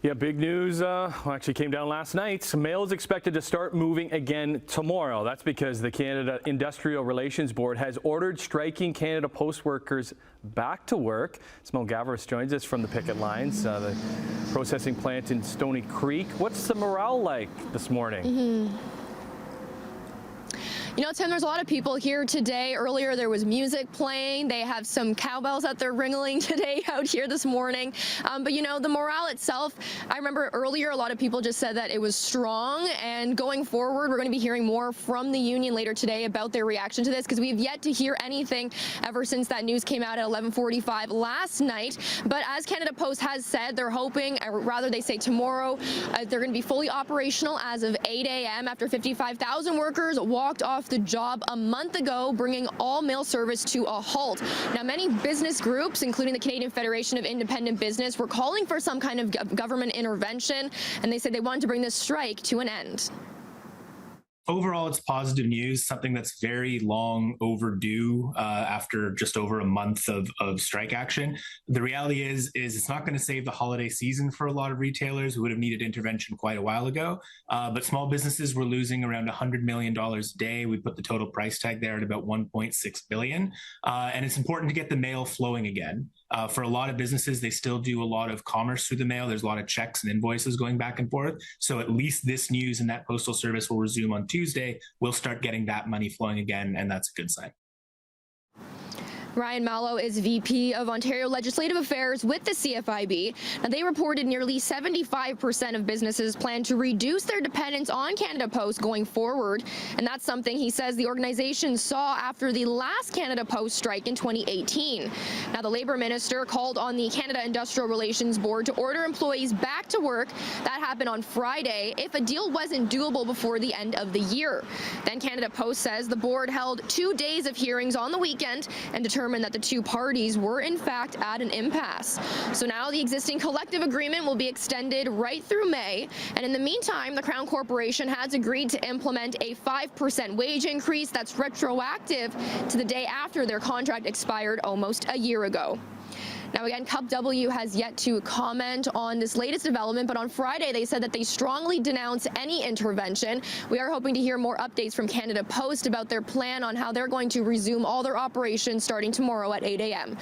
Yeah, big news actually came down last night. Mail is expected to start moving again tomorrow. That's because the Canada Industrial Relations Board has ordered striking Canada Post workers back to work. Simone Gavris joins us from the picket lines, the processing plant in Stony Creek. What's the morale like this morning? You know, Tim, there's a lot of people here today. Earlier, there was music playing. They have some cowbells that they're ringling today out here this morning. But, you know, the morale itself, I remember earlier a lot of people just said that it was strong. And going forward, we're going to be hearing more from the union later today about their reaction to this, because we've yet to hear anything ever since that news came out at 11:45 last night. But as Canada Post has said, they're hoping, or rather they say tomorrow, they're going to be fully operational as of 8 a.m. after 55,000 workers walked off the job a month ago, bringing all mail service to a halt. Now, many business groups, including the Canadian Federation of Independent Business, were calling for some kind of government intervention, and they said they wanted to bring this strike to an end. Overall, it's positive news, something that's very long overdue after just over a month of strike action. The reality is it's not going to save the holiday season for a lot of retailers who would have needed intervention quite a while ago. But small businesses were losing around $100 million a day. We put the total price tag there at about $1.6 billion. And it's important to get the mail flowing again. For a lot of businesses, they still do a lot of commerce through the mail. There's a lot of checks and invoices going back and forth. So at least this news and that postal service will resume on Tuesday. We'll start getting that money flowing again, and that's a good sign. Ryan Mallow is VP of Ontario Legislative Affairs with the CFIB. Now, they reported nearly 75% of businesses plan to reduce their dependence on Canada Post going forward. And that's something he says the organization saw after the last Canada Post strike in 2018. Now, the Labour Minister called on the Canada Industrial Relations Board to order employees back to work. That happened on Friday if a deal wasn't doable before the end of the year. Then Canada Post says the board held 2 days of hearings on the weekend and determined that the two parties were in fact at an impasse. So now the existing collective agreement will be extended right through May. And in the meantime, the Crown Corporation has agreed to implement a 5% wage increase that's retroactive to the day after their contract expired almost a year ago. Now, again, CUPW has yet to comment on this latest development, but on Friday they said that they strongly denounce any intervention. We are hoping to hear more updates from Canada Post about their plan on how they're going to resume all their operations starting tomorrow at 8 a.m.